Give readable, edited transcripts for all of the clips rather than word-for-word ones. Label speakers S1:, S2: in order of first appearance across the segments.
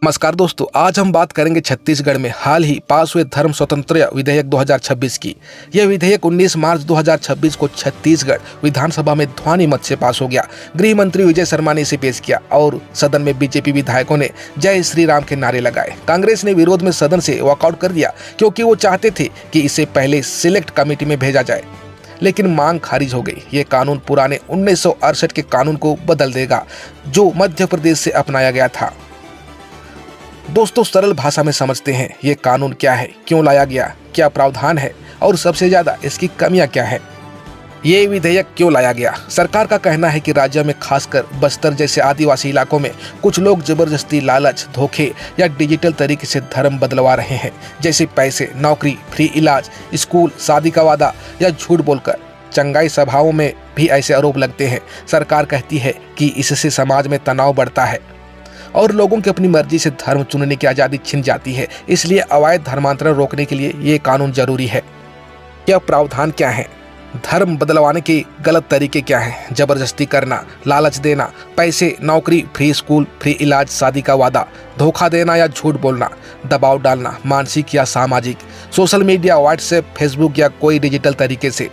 S1: नमस्कार दोस्तों, आज हम बात करेंगे छत्तीसगढ़ में हाल ही पास हुए धर्म स्वतंत्रता विधेयक 2026 की। यह विधेयक 19 मार्च 2026 को छत्तीसगढ़ विधानसभा में ध्वनि मत से पास हो गया। गृह मंत्री विजय शर्मा ने इसे पेश किया और सदन में बीजेपी विधायकों ने जय श्री राम के नारे लगाए। कांग्रेस ने विरोध में सदन से वॉकआउट कर दिया क्योंकि वो चाहते थे कि इसे पहले सिलेक्ट कमेटी में भेजा जाए, लेकिन मांग खारिज हो गई। ये कानून पुराने 1968 के कानून को बदल देगा जो मध्य प्रदेश से अपनाया गया था। दोस्तों, सरल भाषा में समझते हैं ये कानून क्या है, क्यों लाया गया, क्या प्रावधान है और सबसे ज्यादा इसकी कमियां क्या है। ये विधेयक क्यों लाया गया? सरकार का कहना है कि राज्य में खासकर बस्तर जैसे आदिवासी इलाकों में कुछ लोग जबरदस्ती, लालच, धोखे या डिजिटल तरीके से धर्म बदलवा रहे हैं, जैसे पैसे, नौकरी, फ्री इलाज, स्कूल, शादी का वादा या झूठ बोलकर। चंगाई सभाओं में भी ऐसे आरोप लगते हैं। सरकार कहती है कि इससे समाज में तनाव बढ़ता है और लोगों की अपनी मर्जी से धर्म चुनने की आज़ादी छिन जाती है। इसलिए अवैध धर्मांतरण रोकने के लिए ये कानून जरूरी है। क्या प्रावधान क्या है? धर्म बदलवाने के गलत तरीके क्या हैं? जबरदस्ती करना, लालच देना, पैसे, नौकरी, फ्री स्कूल, फ्री इलाज, शादी का वादा, धोखा देना या झूठ बोलना, दबाव डालना, मानसिक या सामाजिक, सोशल मीडिया, व्हाट्सएप, फेसबुक या कोई डिजिटल तरीके से।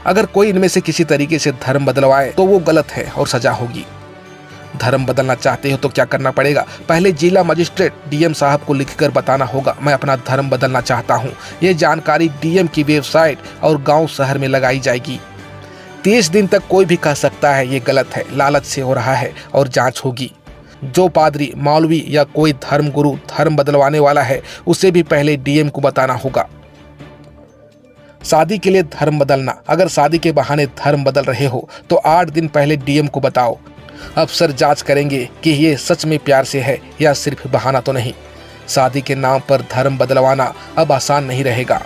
S1: अगर कोई इनमें से किसी तरीके से धर्म बदलवाए तो वो गलत है और सजा होगी। धर्म बदलना चाहते हो तो क्या करना पड़ेगा? पहले जिला मजिस्ट्रेट डीएम साहब को लिखकर बताना होगा मैं अपना धर्म बदलना चाहता हूँ। ये जानकारी डीएम की वेबसाइट और गांव शहर में लगाई जाएगी। 30 दिन तक कोई भी कह सकता है ये गलत है, लालच से हो रहा है और जांच होगी। जो पादरी, मौलवी या कोई धर्म गुरु धर्म बदलवाने वाला है उसे भी पहले डीएम को बताना होगा। शादी के लिए धर्म बदलना। अगर शादी के बहाने धर्म बदल रहे हो तो 8 दिन पहले डीएम को बताओ। अफसर जांच करेंगे कि ये सच में प्यार से है या सिर्फ बहाना तो नहीं। शादी के नाम पर धर्म बदलवाना अब आसान नहीं रहेगा।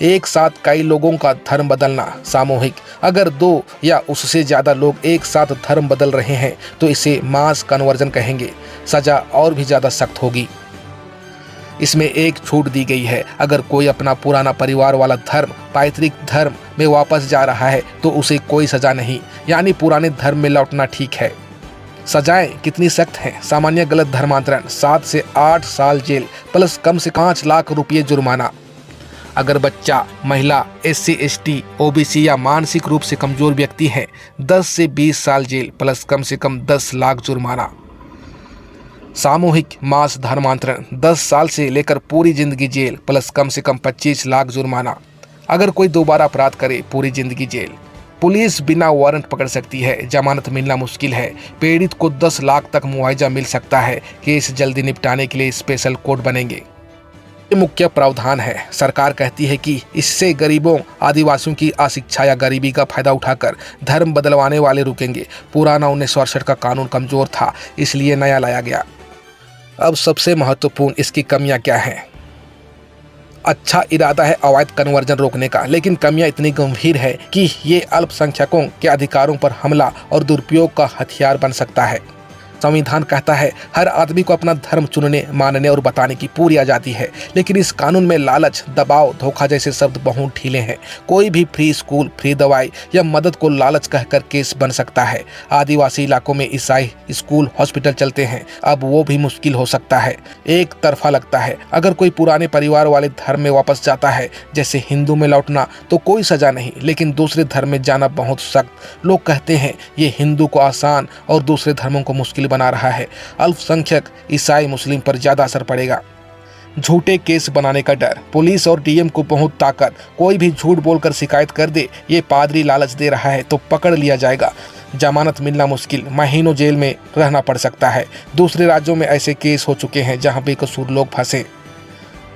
S1: एक साथ कई लोगों का धर्म बदलना सामूहिक। अगर 2 या उससे ज्यादा लोग एक साथ धर्म बदल रहे हैं तो इसे मास कन्वर्जन कहेंगे। सजा और भी ज्यादा सख्त होगी। इसमें एक छूट दी गई है। अगर कोई अपना पुराना परिवार वाला धर्म, पैतृक धर्म में वापस जा रहा है तो उसे कोई सजा नहीं, यानी पुराने धर्म में लौटना ठीक है। सजाएं कितनी सख्त हैं? सामान्य गलत धर्मांतरण 7 से 8 साल जेल प्लस कम से 5 लाख रुपये जुर्माना। अगर बच्चा, महिला, SC ST OBC या मानसिक रूप से कमजोर व्यक्ति है 10 से 20 साल जेल प्लस कम से कम 10 लाख जुर्माना। सामूहिक मास धर्मांतरण 10 साल से लेकर पूरी जिंदगी जेल प्लस कम से कम 25 लाख जुर्माना। अगर कोई दोबारा अपराध करे पूरी जिंदगी जेल। पुलिस बिना वारंट पकड़ सकती है, जमानत मिलना मुश्किल है। पीड़ित को 10 लाख तक मुआवजा मिल सकता है। केस जल्दी निपटाने के लिए स्पेशल कोर्ट बनेंगे। ये मुख्य प्रावधान है। सरकार कहती है कि इससे गरीबों, आदिवासियों की अशिक्षा या गरीबी का फायदा उठाकर धर्म बदलवाने वाले रुकेंगे। पुराना 1968 का कानून कमजोर था, इसलिए नया लाया गया। अब सबसे महत्वपूर्ण इसकी कमियां क्या हैं? अच्छा इरादा है अवैध कन्वर्जन रोकने का, लेकिन कमियां इतनी गंभीर है कि ये अल्पसंख्यकों के अधिकारों पर हमला और दुरुपयोग का हथियार बन सकता है। संविधान कहता है हर आदमी को अपना धर्म चुनने, मानने और बताने की पूरी आज़ादी है, लेकिन इस कानून में लालच, दबाव, धोखा जैसे शब्द बहुत ढीले हैं। कोई भी फ्री स्कूल, फ्री दवाई या मदद को लालच कहकर केस बन सकता है। आदिवासी इलाकों में ईसाई स्कूल, हॉस्पिटल चलते हैं, अब वो भी मुश्किल हो सकता है। एक तरफा लगता है। अगर कोई पुराने परिवार वाले धर्म में वापस जाता है, जैसे हिंदू में लौटना, तो कोई सजा नहीं, लेकिन दूसरे धर्म में जाना बहुत सख्त। लोग कहते हैं ये हिंदू को आसान और दूसरे धर्मों को मुश्किल बना रहा है। अल्पसंख्यक ईसाई मुस्लिम पर ज्यादा असर पड़ेगा। झूठे केस बनाने का डर। पुलिस और डीएम को बहुत ताकत। कोई भी झूठ बोलकर शिकायत कर दे ये पादरी लालच दे रहा है तो पकड़ लिया जाएगा। जमानत मिलना मुश्किल, महीनों जेल में रहना पड़ सकता है। दूसरे राज्यों में ऐसे केस हो चुके हैं जहां बेकसूर लोग फंसे।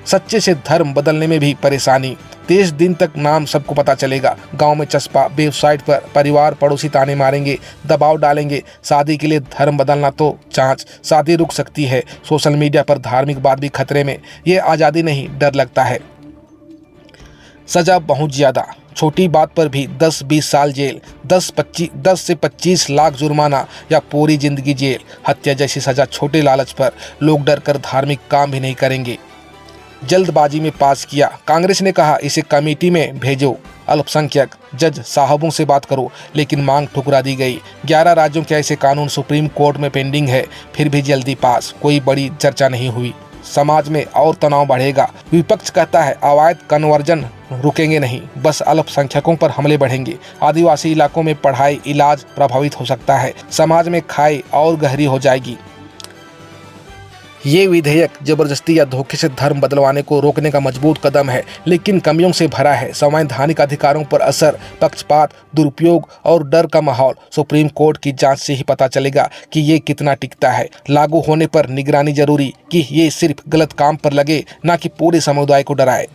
S1: सच्चे से धर्म बदलने में भी परेशानी। 30 दिन तक नाम सबको पता चलेगा। गांव में चस्पा, वेबसाइट पर परिवार पड़ोसी ताने मारेंगे, दबाव डालेंगे। शादी के लिए धर्म बदलना तो जांच, शादी रुक सकती है। सोशल मीडिया पर धार्मिक बात भी खतरे में। ये आज़ादी नहीं, डर लगता है। सजा बहुत ज्यादा। छोटी बात पर भी 10-20 साल जेल, 10 से 25 लाख जुर्माना या पूरी जिंदगी जेल। हत्या जैसी सजा छोटे लालच पर लोग डर कर धार्मिक काम भी नहीं करेंगे। जल्दबाजी में पास किया। कांग्रेस ने कहा इसे कमेटी में भेजो। अल्पसंख्यक जज साहबों से बात करो, लेकिन मांग ठुकरा दी गई। 11 राज्यों के ऐसे कानून सुप्रीम कोर्ट में पेंडिंग है, फिर भी जल्दी पास, कोई बड़ी चर्चा नहीं हुई। समाज में और तनाव बढ़ेगा। विपक्ष कहता है अवैध कन्वर्जन रुकेंगे नहीं, बस अल्पसंख्यकों पर हमले बढ़ेंगे। आदिवासी इलाकों में पढ़ाई इलाज प्रभावित हो सकता है। समाज में खाई और गहरी हो जाएगी। ये विधेयक जबरदस्ती या धोखे से धर्म बदलवाने को रोकने का मजबूत कदम है, लेकिन कमियों से भरा है। संवैधानिक अधिकारों पर असर, पक्षपात, दुरुपयोग और डर का माहौल। सुप्रीम कोर्ट की जांच से ही पता चलेगा कि ये कितना टिकता है। लागू होने पर निगरानी जरूरी कि ये सिर्फ गलत काम पर लगे, ना कि पूरे समुदाय को डराए।